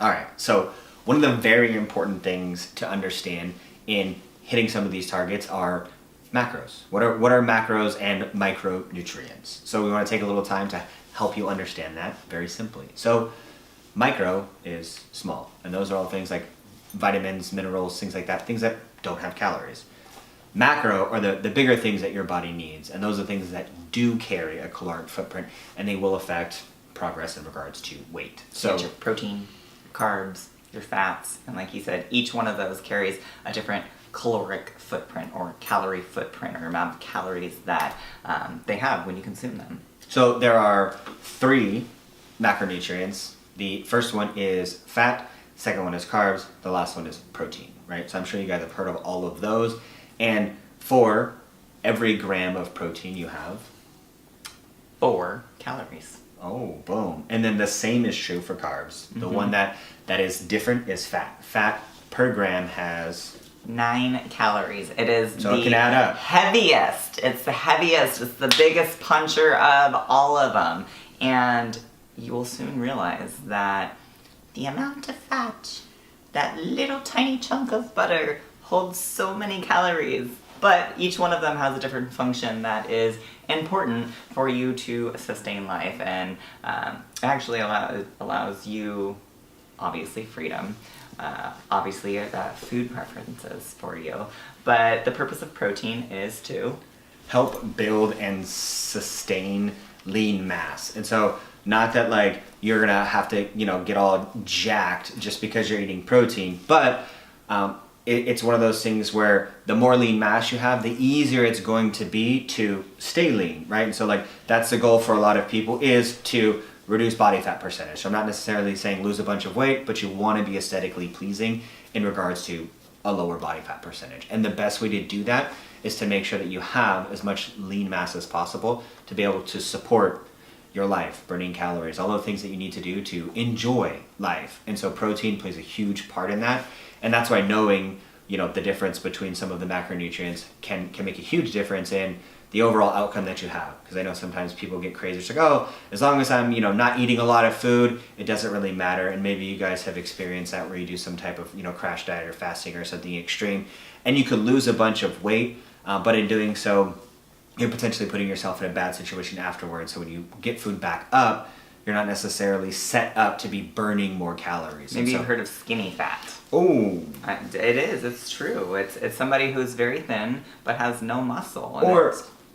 All right, so one of the very important things to understand in hitting some of these targets are macros. What are macros and micronutrients? So we want to take a little time to help you understand that very simply. So micro is small, and those are all things like vitamins, minerals, things like that, things that don't have calories. Macro are the bigger things that your body needs, and those are things that do carry a caloric footprint, and they will affect progress in regards to weight. So your protein, carbs, your fats, and like you said, each one of those carries a different caloric footprint or calorie footprint or amount of calories that they have when you consume them. So there are 3 macronutrients. The first one is fat, second one is carbs, the last one is protein, right? So I'm sure you guys have heard of all of those. And for every gram of protein you have 4 calories. Oh, boom. And then the same is true for carbs. The one that is different is fat. Fat per gram has 9 calories. It is so it can add up. Heaviest. It's the heaviest. It's the biggest puncher of all of them. And you will soon realize that the amount of fat, that little tiny chunk of butter, holds so many calories. But each one of them has a different function that is important for you to sustain life, and actually allows you, obviously, freedom, obviously food preferences for you. But the purpose of protein is to help build and sustain lean mass. And so not that like you're gonna have to, get all jacked just because you're eating protein, but it's one of those things where the more lean mass you have, the easier it's going to be to stay lean, right? And so like that's the goal for a lot of people, is to reduce body fat percentage. So I'm not necessarily saying lose a bunch of weight, but you want to be aesthetically pleasing in regards to a lower body fat percentage. And the best way to do that is to make sure that you have as much lean mass as possible to be able to support your life, burning calories, all the things that you need to do to enjoy life. And so protein plays a huge part in that. And that's why knowing, the difference between some of the macronutrients can make a huge difference in the overall outcome that you have. Because I know sometimes people get crazy. It's like, oh, as long as I'm, not eating a lot of food, it doesn't really matter. And maybe you guys have experienced that where you do some type of, crash diet or fasting or something extreme, and you could lose a bunch of weight, but in doing so, you're potentially putting yourself in a bad situation afterwards. So when you get food back up, you're not necessarily set up to be burning more calories. Maybe you've heard of skinny fat. Oh, it is. It's true. It's somebody who's very thin but has no muscle.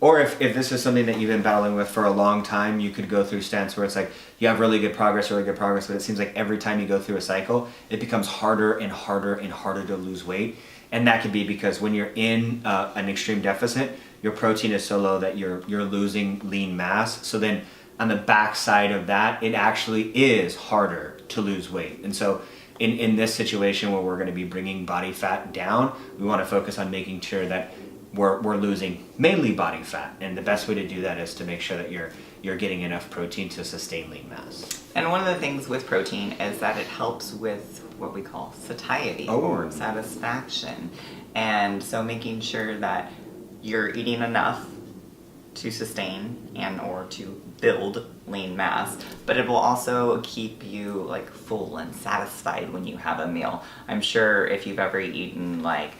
Or if this is something that you've been battling with for a long time, you could go through stints where it's like you have really good progress, but it seems like every time you go through a cycle, it becomes harder and harder and harder to lose weight. And that could be because when you're in an extreme deficit, your protein is so low that you're losing lean mass. So then on the back side of that, it actually is harder to lose weight. And so in this situation where we're going to be bringing body fat down, we want to focus on making sure that we're losing mainly body fat. And the best way to do that is to make sure that you're getting enough protein to sustain lean mass. And one of the things with protein is that it helps with what we call satiety or satisfaction. And so making sure that you're eating enough to sustain and or to build lean mass, but it will also keep you like full and satisfied when you have a meal. I'm sure if you've ever eaten like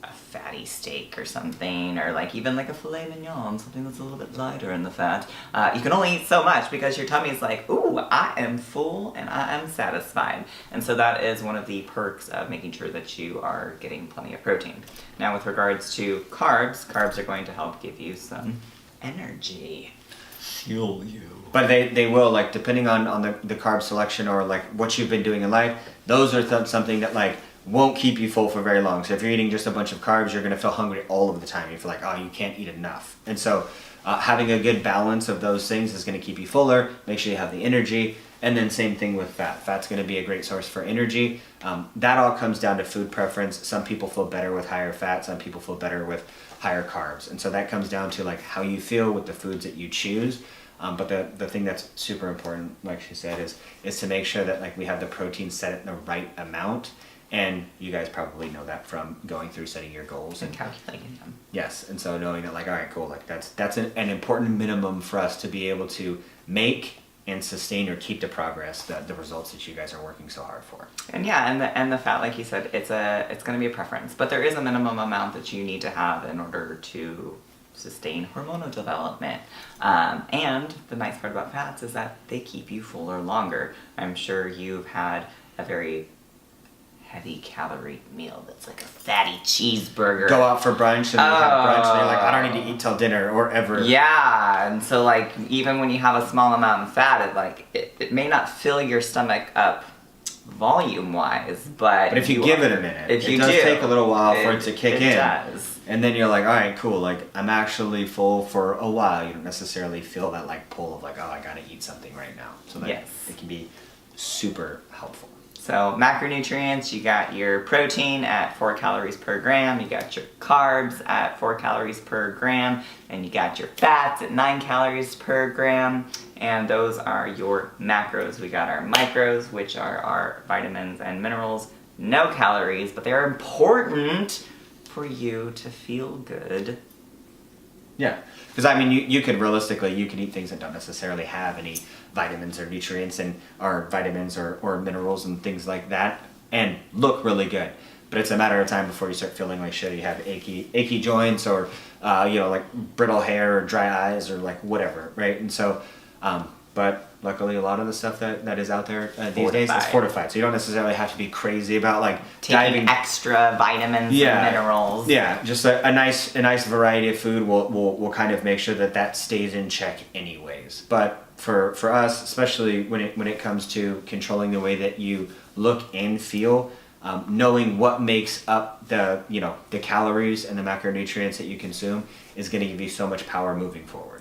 a fatty steak or something, or like even like a filet mignon, something that's a little bit lighter in the fat, you can only eat so much because your tummy's like, ooh, I am full and I am satisfied. And so that is one of the perks of making sure that you are getting plenty of protein. Now with regards to carbs are going to help give you some energy. Fuel you. But they will, like, depending on the carb selection or like what you've been doing in life, those are something that like won't keep you full for very long. So if you're eating just a bunch of carbs, you're going to feel hungry all of the time. You feel like, oh, you can't eat enough. And so having a good balance of those things is going to keep you fuller, make sure you have the energy. And then same thing with fat. Fat's going to be a great source for energy. That all comes down to food preference. Some people feel better with higher fat. Some people feel better with higher carbs. And so that comes down to like how you feel with the foods that you choose. But the thing that's super important, like she said, is to make sure that like we have the protein set at the right amount. And you guys probably know that from going through setting your goals and calculating them. Yes, and so knowing that like, all right, cool, like that's an important minimum for us to be able to make and sustain or keep the progress, the results that you guys are working so hard for. And yeah, and the fat, like you said, it's going to be a preference, but there is a minimum amount that you need to have in order to sustain hormonal development. And the nice part about fats is that they keep you fuller longer. I'm sure you've had a very heavy calorie meal that's like a fatty cheeseburger. Go out for brunch and you have brunch and you're like, I don't need to eat till dinner or ever. Yeah, and so like even when you have a small amount of fat, it may not fill your stomach up volume wise, but if you give it a minute, if it you does do, take a little while for it to kick in. It does. And then you're like, all right, cool. Like I'm actually full for a while. You don't necessarily feel that like pull of like, oh, I gotta eat something right now. So that Yes. it can be super helpful. So macronutrients, you got your protein at 4 calories per gram, you got your carbs at 4 calories per gram, and you got your fats at 9 calories per gram, and those are your macros. We got our micros, which are our vitamins and minerals, no calories, but they're important for you to feel good. Yeah, because I mean, you could realistically, you could eat things that don't necessarily have any vitamins or nutrients or vitamins or minerals and things like that and look really good. But it's a matter of time before you start feeling like shit. You have achy joints or, like brittle hair or dry eyes or like whatever, right? And so, but luckily a lot of the stuff that is out there these days is fortified. So you don't necessarily have to be crazy about like taking extra vitamins and minerals. Yeah, just a nice variety of food will kind of make sure that stays in check anyways. But for us, especially when it comes to controlling the way that you look and feel, knowing what makes up the calories and the macronutrients that you consume is going to give you so much power moving forward.